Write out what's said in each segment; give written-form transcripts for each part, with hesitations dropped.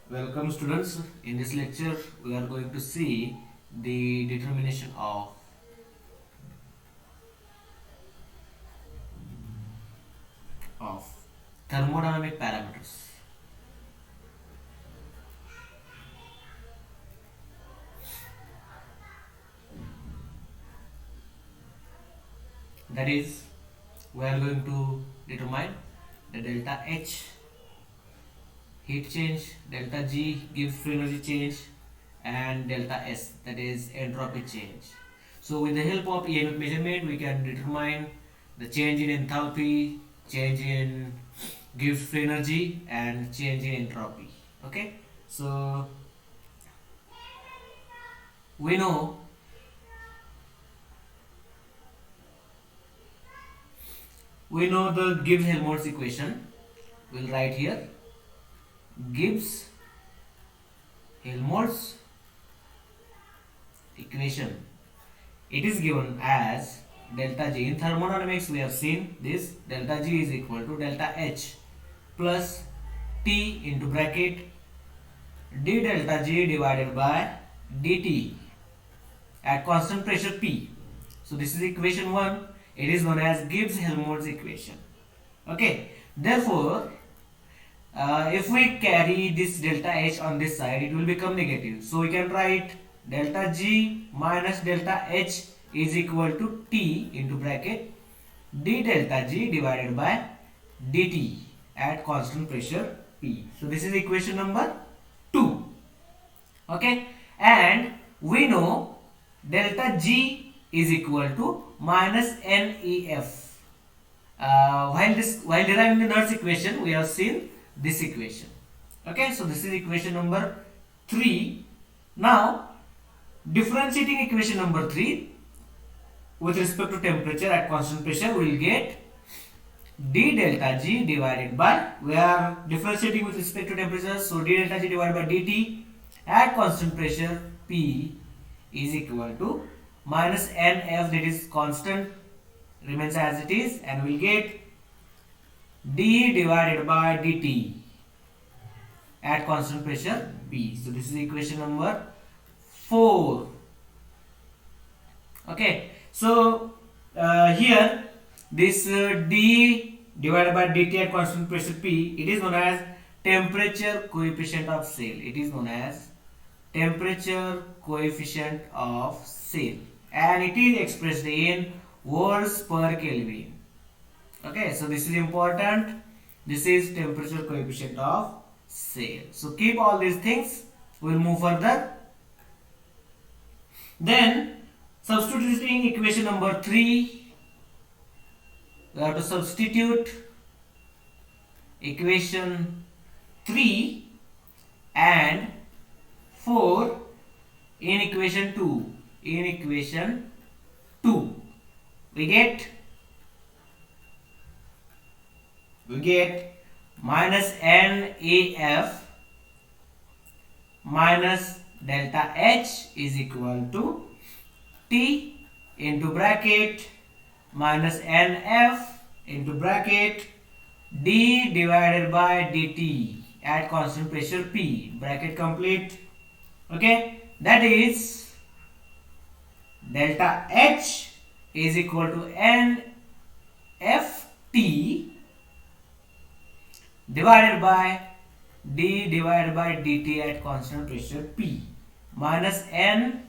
Welcome students. In this lecture we are going to see the determination of thermodynamic parameters. That is, we are going to determine the delta H heat change, delta G gives free energy change, and delta S, that is entropy change. So with the help of Emf measurement we can determine the change in enthalpy, change in gives free energy, and change in entropy. Okay, so we know the Gibbs-Helmholtz equation. We'll write here Gibbs-Helmholtz equation. It is given as delta G. In thermodynamics we have seen this delta G is equal to delta H plus T into bracket d delta G divided by dt at constant pressure P. So this is equation 1. It is known as Gibbs-Helmholtz equation. Okay. Therefore, if we carry this delta H on this side, it will become negative. So we can write delta G minus delta H is equal to T into bracket d delta G divided by dt at constant pressure P. So this is equation number 2. Okay, and we know delta G is equal to minus NEF. While deriving the Nernst equation, we have seen this equation. Okay, so this is equation number 3. Now, differentiating equation number 3 with respect to temperature at constant pressure, we will get d delta G divided by, we are differentiating with respect to temperature, so d delta G divided by dt at constant pressure P is equal to minus NF, that is constant, remains as it is, and we will get d divided by dt at constant pressure P. So this is equation number 4. Okay, so here this d divided by dt at constant pressure P, it is known as temperature coefficient of cell. It is known as temperature coefficient of cell, and it is expressed in volts per Kelvin. Okay, so this is important. This is temperature coefficient of cell. So keep all these things. We'll move further. Then substituting equation number 3, we have to substitute equation 3 and 4 in equation 2. In equation 2, we get minus NAF minus delta H is equal to T into bracket minus NF into bracket d divided by dt at constant pressure P, bracket complete. Okay, that is delta H is equal to NFT divided by d divided by dt at constant pressure P minus NEF.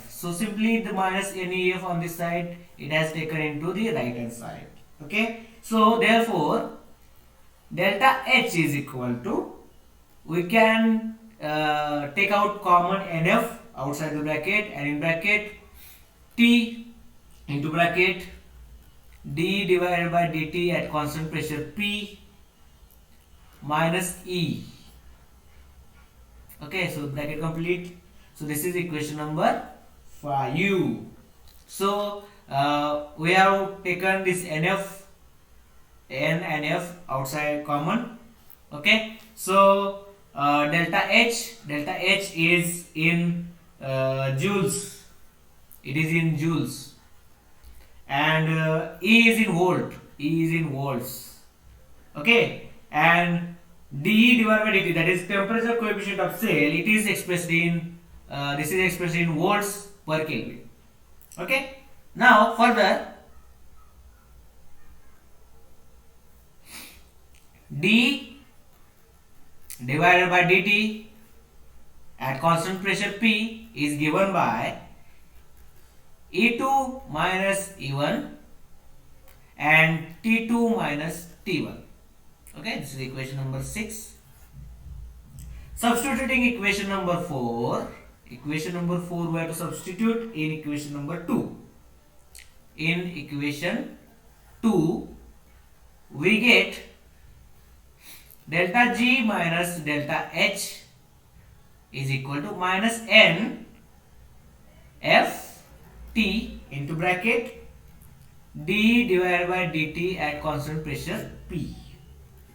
So simply the minus NEF on this side, it has taken into the right hand side. Okay, so therefore delta H is equal to, we can take out common NF outside the bracket, and in bracket T into bracket d divided by dt at constant pressure P minus E. Okay, so bracket complete. So this is equation number 5. So we have taken this NF, N and F outside common. Okay, so delta H is in joules. It is in joules, and E is in volt. E is in volts. Okay, and dE divided by dt, that is temperature coefficient of cell, it is expressed in this is expressed in volts per Kelvin. Okay. Now further, d divided by dt at constant pressure P is given by E2 minus E1 and T2 minus T1. Okay, this is equation number 6. Substituting equation number 4, we have to substitute in equation number 2. In equation 2, we get delta G minus delta H is equal to minus N F T into bracket d divided by dt at constant pressure P.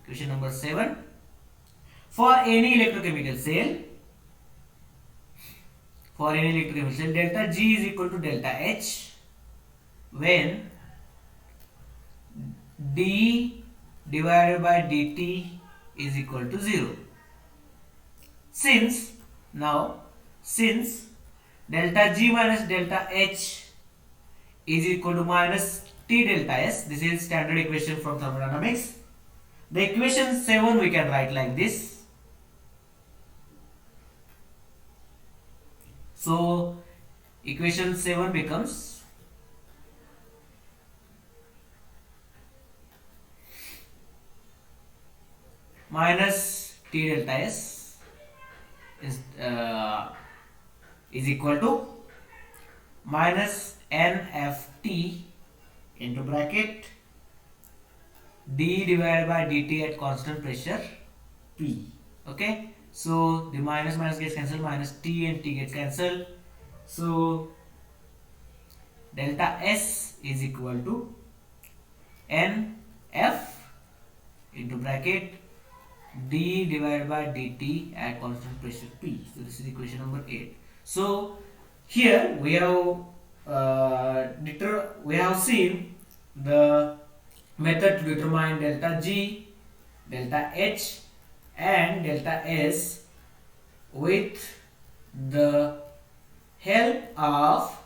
Equation number 7. For any electrochemical cell, delta G is equal to delta H when d divided by dt is equal to 0. Since delta G minus delta H is equal to minus T delta S, this is standard equation from thermodynamics. The equation 7 we can write like this. So equation 7 becomes minus T delta S is equal to minus NFT into bracket d divided by dt at constant pressure P. Okay, so the minus gets cancelled, minus T and T gets cancelled. So delta S is equal to NF into bracket d divided by dt at constant pressure P. So this is equation number 8. So here we have seen the method to determine delta G, delta H and delta S with the help of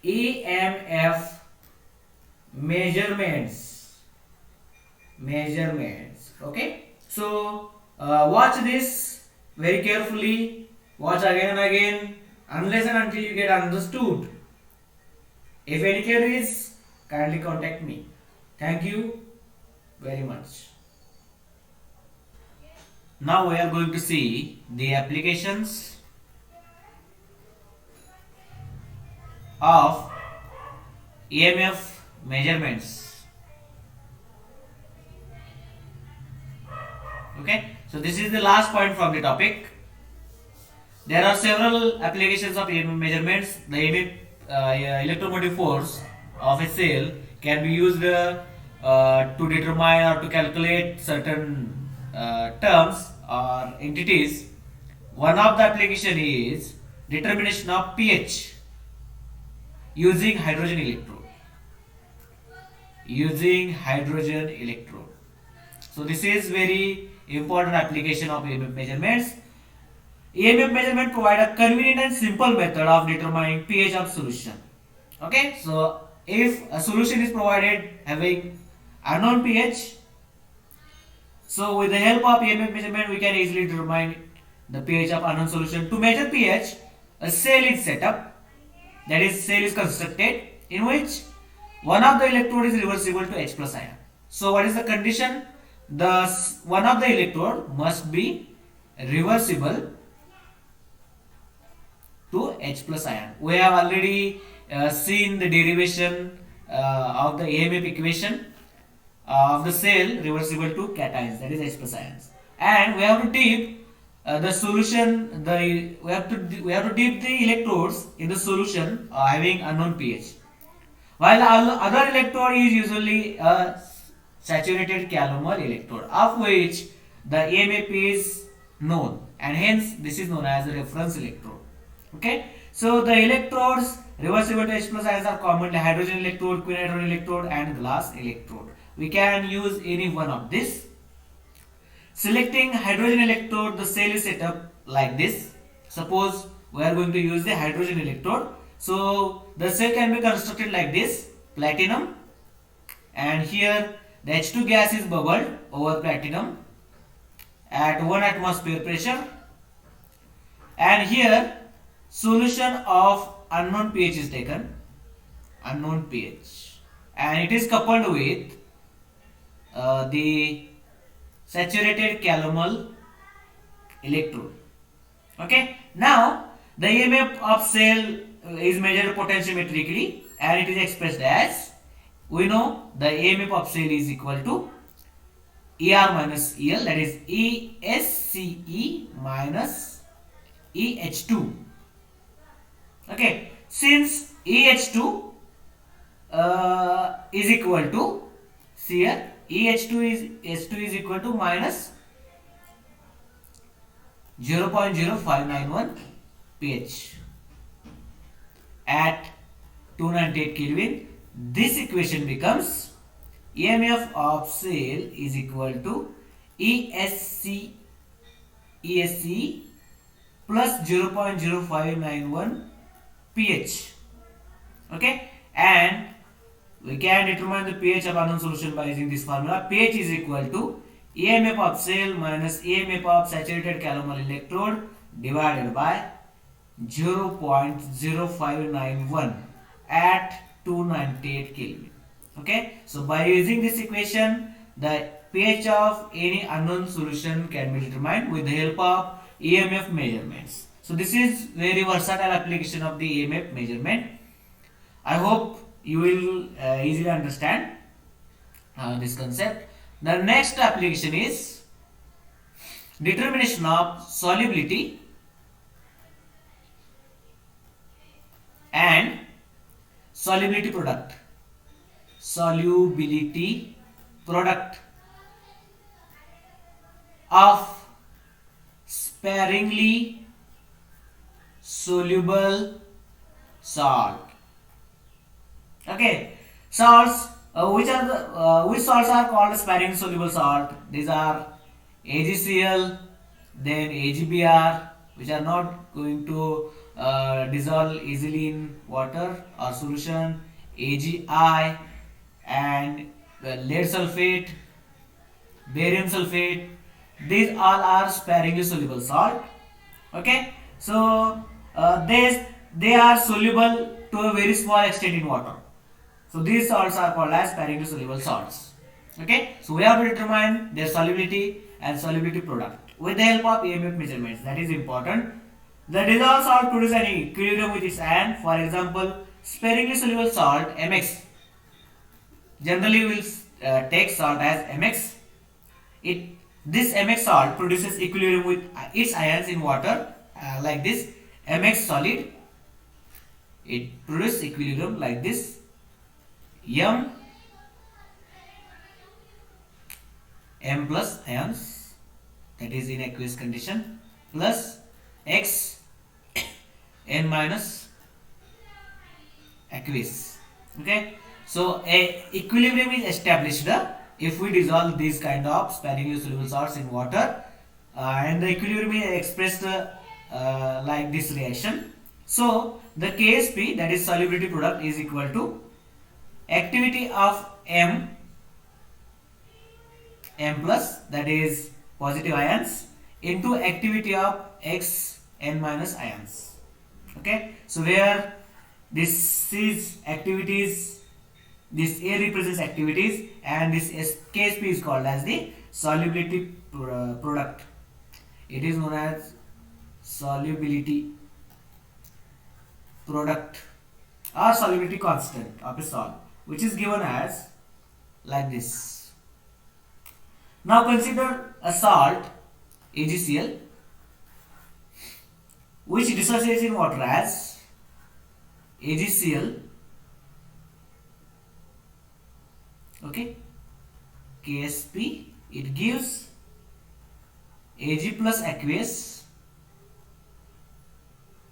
EMF measurements. Okay, so watch this very carefully, watch again and again unless and until you get understood. If any queries, kindly contact me. Thank you very much. Now we are going to see the applications of EMF measurements. Okay, so this is the last point from the topic. There are several applications of EMF measurements. The EMF electromotive force of a cell can be used to determine or to calculate certain terms or entities. One of the application is determination of pH using hydrogen electrode. So this is very important application of EMF measurements. EMF measurement provide a convenient and simple method of determining pH of solution. Okay, so if a solution is provided having unknown pH, so with the help of EMF measurement we can easily determine the pH of unknown solution. To measure pH, a cell is set up, that is cell is constructed in which one of the electrode is reversible to H plus ion. So what is the condition? The one of the electrode must be reversible to H plus ion. We have already seen the derivation of the EMF equation of the cell reversible to cations, that is H plus ions, and we have to dip the solution. We have to dip the electrodes in the solution having unknown pH. While the other electrode is usually a saturated calomel electrode of which the EMF is known, and hence this is known as the reference electrode. Okay, so the electrodes reversible to H plus ions are commonly hydrogen electrode, quinidron electrode and glass electrode. We can use any one of this. Selecting hydrogen electrode, the cell is set up like this. Suppose we are going to use the hydrogen electrode. So the cell can be constructed like this, platinum, and here the H2 gas is bubbled over platinum at 1 atmosphere pressure, and here solution of unknown pH is taken, unknown pH, and it is coupled with the saturated calomel electrode. Okay, now the EMF of cell is measured potentiometrically, and it is expressed as, we know the EMF of cell is equal to ER minus EL, that is ESCE minus EH2. Okay, since EH2 is equal to, see here, EH2 is equal to minus 0.0591 pH at 298 Kelvin. This equation becomes EMF of cell is equal to ESCE plus 0.0591 pH. Okay, and we can determine the pH of unknown solution by using this formula. pH is equal to EMF of cell minus EMF of saturated calomel electrode divided by 0.0591 at 298 Kelvin. Okay, so by using this equation, the pH of any unknown solution can be determined with the help of EMF measurements. So this is very versatile application of the EMF measurement. I hope you will easily understand this concept. The next application is determination of solubility and solubility product. Solubility product of sparingly soluble salt. Okay, salts. Which salts are called sparingly soluble salt? These are AgCl, then AgBr, which are not going to dissolve easily in water or solution, AgI, and lead sulfate, barium sulfate. These all are sparingly soluble salt. Okay, so they are soluble to a very small extent in water. So these salts are called as sparingly soluble salts. Okay, so we have to determine their solubility and solubility product with the help of EMF measurements. That is important. The dissolved salt produces an equilibrium with its ion. For example, sparingly soluble salt Mx. Generally, we will take salt as Mx. This Mx salt produces equilibrium with its ions in water like this. Mx solid. It produces equilibrium like this. M plus ions, that is in aqueous condition, plus X N minus aqueous. Okay, so a equilibrium is established if we dissolve these kind of sparingly soluble salts in water, and the equilibrium is expressed like this reaction. So the KSP, that is solubility product, is equal to activity of M plus, that is positive ions, into activity of X N minus ions. Okay, so where this is activities, this A represents activities, and this KSP is called as the solubility product. It is known as solubility product or solubility constant of a salt, which is given as like this. Now consider a salt AgCl, which dissociates in water as AgCl. Okay, KSP, it gives Ag plus aqueous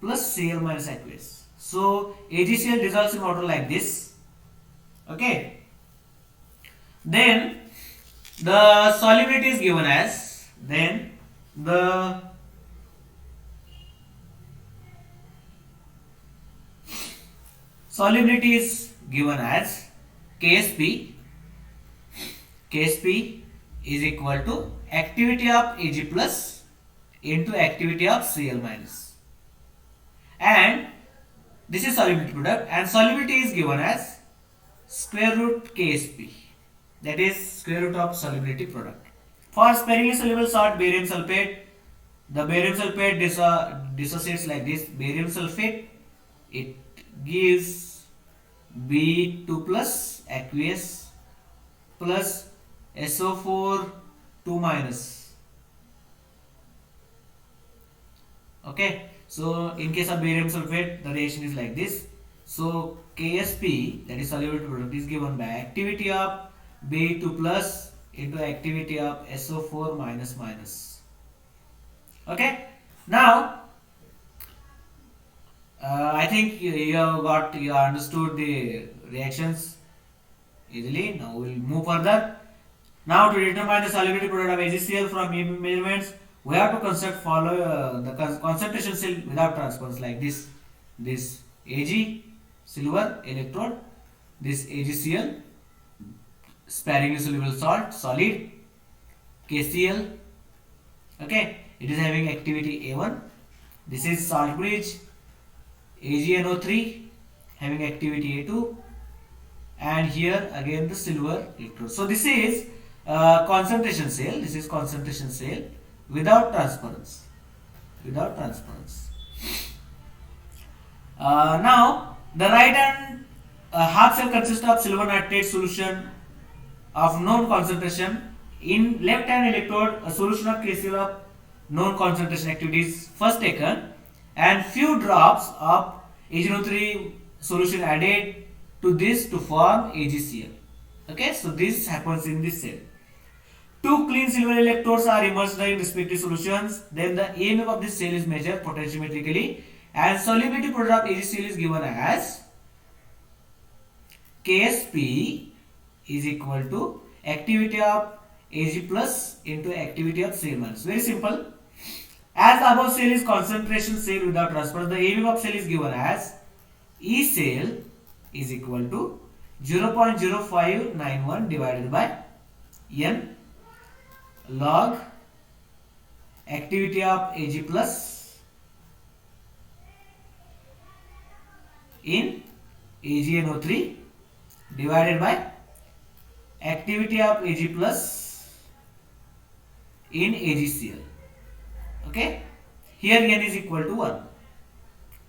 plus Cl minus aqueous. So AgCl dissolves in water like this. Okay, then the solubility is given as Then the solubility is given as KSP. KSP is equal to activity of Ag plus into activity of Cl minus. And this is solubility product, and solubility is given as square root KSP, that is square root of solubility product. For sparingly soluble salt barium sulfate, the barium sulfate dissociates like this. Barium sulfate, it gives B2 plus aqueous plus SO4 2 minus. Okay, so in case of barium sulfate, the reaction is like this. So KSP, that is solubility product, is given by activity of B2 plus into activity of SO4 minus minus. Okay, now I think you understood the reactions easily. Now we will move further. Now to determine the solubility product of AgCl from Emf measurements, we have to follow the concentration cell without transference like this. This Ag silver electrode, this AgCl sparingly soluble salt solid, KCl. Okay, it is having activity A1. This is salt bridge AgNO3 having activity A2, and here again the silver electrode. So this is concentration cell. This is concentration cell without transference. Without transference. Now the right hand half cell consists of silver nitrate solution of known concentration. In left hand electrode, a solution of KCl of known concentration activity is first taken, and few drops of AgNO3 solution added to this to form AgCl. Okay, so this happens in this cell. Two clean silver electrodes are immersed in respective solutions. Then the EMF of this cell is measured potentiometrically, and solubility product of AgCl is given as KSP is equal to activity of Ag plus into activity of Cl minus. Very simple. As the above cell is concentration cell without transference, the EMF of cell is given as E cell is equal to 0.0591 divided by N log activity of Ag plus in AgNO3 divided by activity of Ag plus in AgCl. Okay, here N is equal to 1,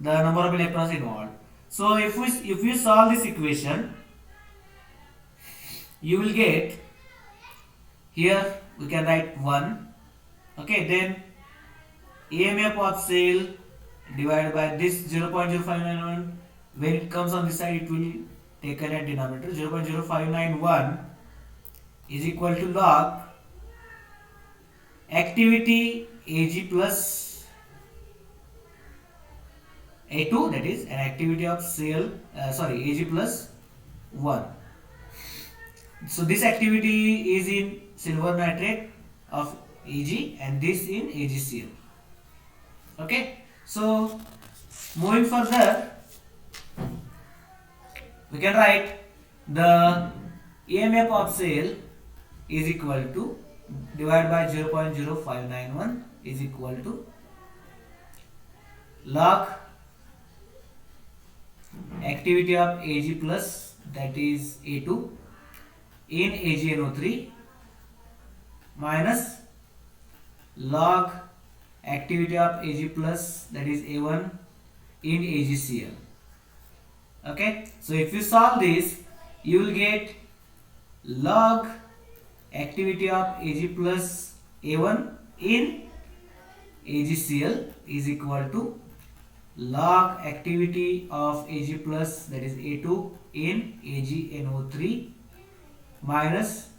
the number of electrons involved. So if you solve this equation, you will get, here we can write 1. Okay, then EMF of cell divided by this 0.0591, when it comes on this side it will taken at denominator. 0.0591 is equal to log activity Ag plus A2, that is an activity of cell, Ag plus 1. So this activity is in silver nitrate of Ag and this in AgCl. Okay, so moving further, we can write the EMF of cell is equal to divided by 0.0591 is equal to log activity of Ag plus, that is A2 in AgNO3 minus log activity of Ag plus, that is A1 in AgCl. Okay, so if you solve this, you will get log activity of Ag plus A1 in AgCl is equal to log activity of Ag plus, that is A2 in AgNO3 minus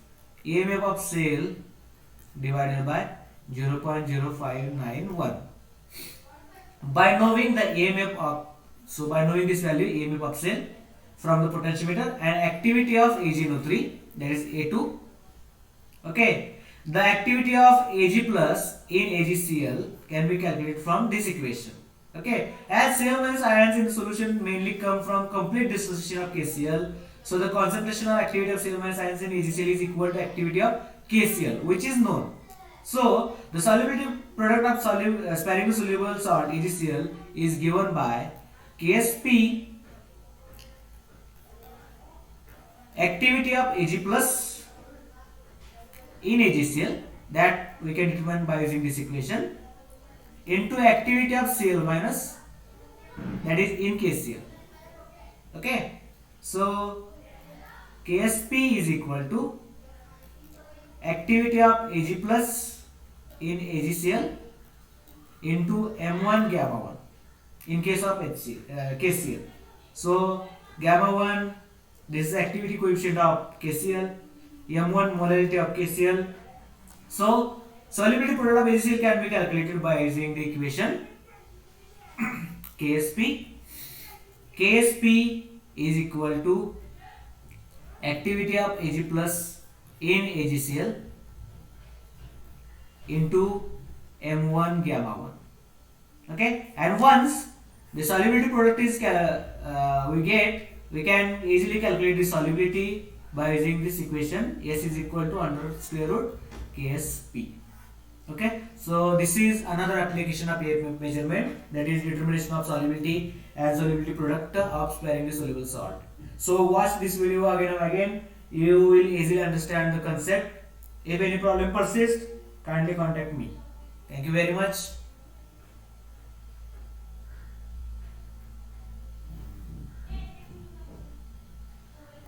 EMF of cell divided by 0.0591. By knowing the EMF of, so by knowing this value EMF of cell from the potentiometer and activity of AgNO3, that is A2. Okay, The activity of Ag plus in AgCl can be calculated from this equation. Okay, as Cl- ions in the solution mainly come from complete dissociation of KCl, so the concentration or activity of Cl- ions in AgCl is equal to activity of KCl, which is known. So the solubility product of sparingly soluble salt AgCl is given by Ksp activity of Ag plus in AgCl, that we can determine by using this equation, into activity of Cl minus, that is in KCl. Okay, so Ksp is equal to activity of Ag plus in AgCl into M1 gamma 1 in case of KCl. So gamma 1, this is activity coefficient of KCl, M1 molarity of KCl. So solubility product of AgCl can be calculated by using the equation Ksp. Ksp is equal to activity of Ag plus in AgCl into M1 gamma 1. Okay, and once the solubility product is we can easily calculate the solubility by using this equation. S is equal to under square root Ksp. Okay, so this is another application of Emf measurement, that is determination of solubility and solubility product of sparingly soluble salt. So watch this video again and again, you will easily understand the concept. If any problem persists, kindly contact me. Thank you very much.